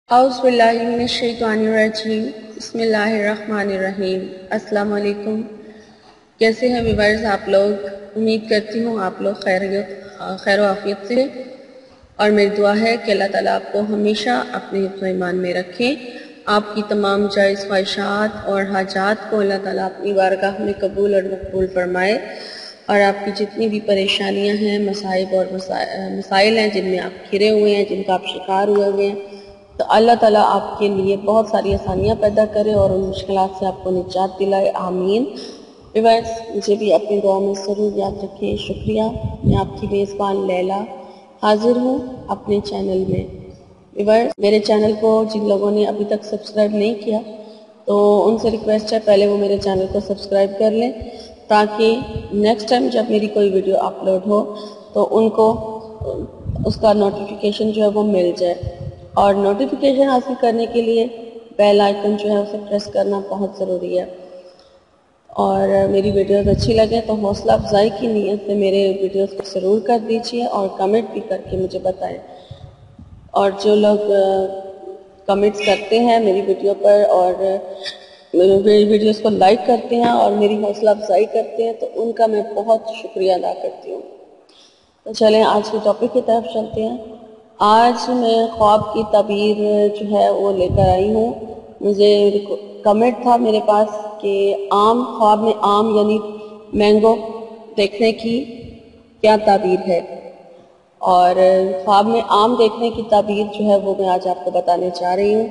اعوذ باللہ من الشیطان الرجیم بسم اللہ الرحمن الرحیم۔ السلام علیکم، کیسے ہیں ویورز آپ لوگ؟ امید کرتی ہوں آپ لوگ خیر و عافیت سے، اور میری دعا ہے کہ اللہ تعالیٰ آپ کو ہمیشہ اپنے حفظ و ایمان میں رکھیں۔ آپ کی تمام جائز خواہشات اور حاجات کو اللہ تعالیٰ اپنی بارگاہ میں قبول اور مقبول فرمائے، اور آپ کی جتنی بھی پریشانیاں ہیں، مصائب اور مسائل ہیں جن میں آپ گھرے ہوئے ہیں، جن کا آپ شکار ہوئے ہیں، تو اللہ تعالیٰ آپ کے لیے بہت ساری آسانیاں پیدا کرے اور ان مشکلات سے آپ کو نجات دلائے، آمین۔ ویورز، مجھے بھی اپنی دعا میں ضرور یاد رکھیں۔ شکریہ، میں آپ کی میزبان لیلا حاضر ہوں اپنے چینل میں۔ ویورز، میرے چینل کو جن لوگوں نے ابھی تک سبسکرائب نہیں کیا تو ان سے ریکویسٹ ہے پہلے وہ میرے چینل کو سبسکرائب کر لیں، تاکہ نیکسٹ ٹائم جب میری کوئی ویڈیو اپلوڈ ہو تو ان کو اس کا نوٹیفیکیشن جو ہے وہ مل جائے، اور نوٹیفیکیشن حاصل کرنے کے لیے بیل آئیکن جو ہے اسے پریس کرنا بہت ضروری ہے۔ اور میری ویڈیوز اچھی لگے تو حوصلہ افزائی کی نیت سے میرے ویڈیوز کو ضرور کر دیجئے اور کمنٹ بھی کر کے مجھے بتائیں۔ اور جو لوگ کمنٹس کرتے ہیں میری ویڈیو پر اور میری ویڈیوز کو لائک کرتے ہیں اور میری حوصلہ افزائی کرتے ہیں، تو ان کا میں بہت شکریہ ادا کرتی ہوں۔ تو چلیں آج کے ٹاپک کی طرف چلتے ہیں۔ آج میں خواب کی تعبیر جو ہے وہ لے کر آئی ہوں۔ مجھے کمنٹ تھا میرے پاس کہ خواب میں آم یعنی مینگو دیکھنے کی کیا تعبیر ہے، اور خواب میں آم دیکھنے کی تعبیر جو ہے وہ میں آج آپ کو بتانے چاہ رہی ہوں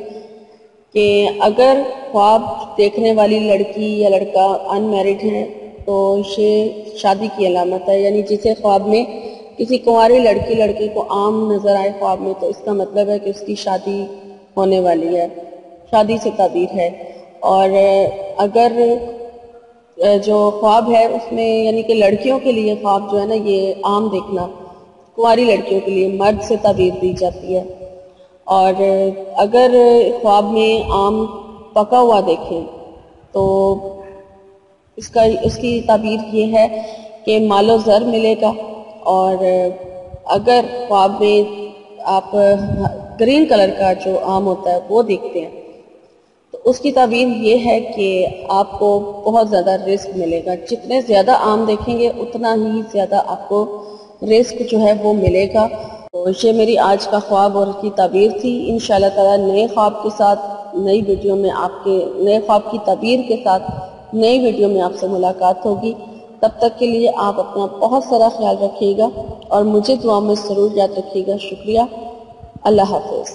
کہ اگر خواب دیکھنے والی لڑکی یا لڑکا ان میرڈ ہے تو یہ شادی کی علامت ہے، یعنی جسے خواب میں کسی کنواری لڑکی کو آم نظر آئے خواب میں تو اس کا مطلب ہے کہ اس کی شادی ہونے والی ہے، شادی سے تعبیر ہے۔ اور اگر جو خواب ہے اس میں یعنی کہ لڑکیوں کے لیے خواب جو ہے نا، یہ آم دیکھنا کنواری لڑکیوں کے لیے مرد سے تعبیر دی جاتی ہے، اور اگر خواب میں آم پکا ہوا دیکھیں تو اس کی تعبیر یہ ہے کہ مال و زر ملے گا، اور اگر خواب میں آپ گرین کلر کا جو آم ہوتا ہے وہ دیکھتے ہیں تو اس کی تعبیر یہ ہے کہ آپ کو بہت زیادہ رزق ملے گا۔ جتنے زیادہ آم دیکھیں گے اتنا ہی زیادہ آپ کو رزق جو ہے وہ ملے گا۔ تو یہ میری آج کا خواب اور اس کی تعبیر تھی۔ انشاءاللہ تعالی نئے خواب کے ساتھ نئی ویڈیو میں نئے خواب کی تعبیر کے ساتھ نئی ویڈیو میں آپ سے ملاقات ہوگی۔ تب تک کے لیے آپ اپنا بہت سارا خیال رکھیے گا اور مجھے دعا میں ضرور یاد رکھیے گا۔ شکریہ، اللہ حافظ۔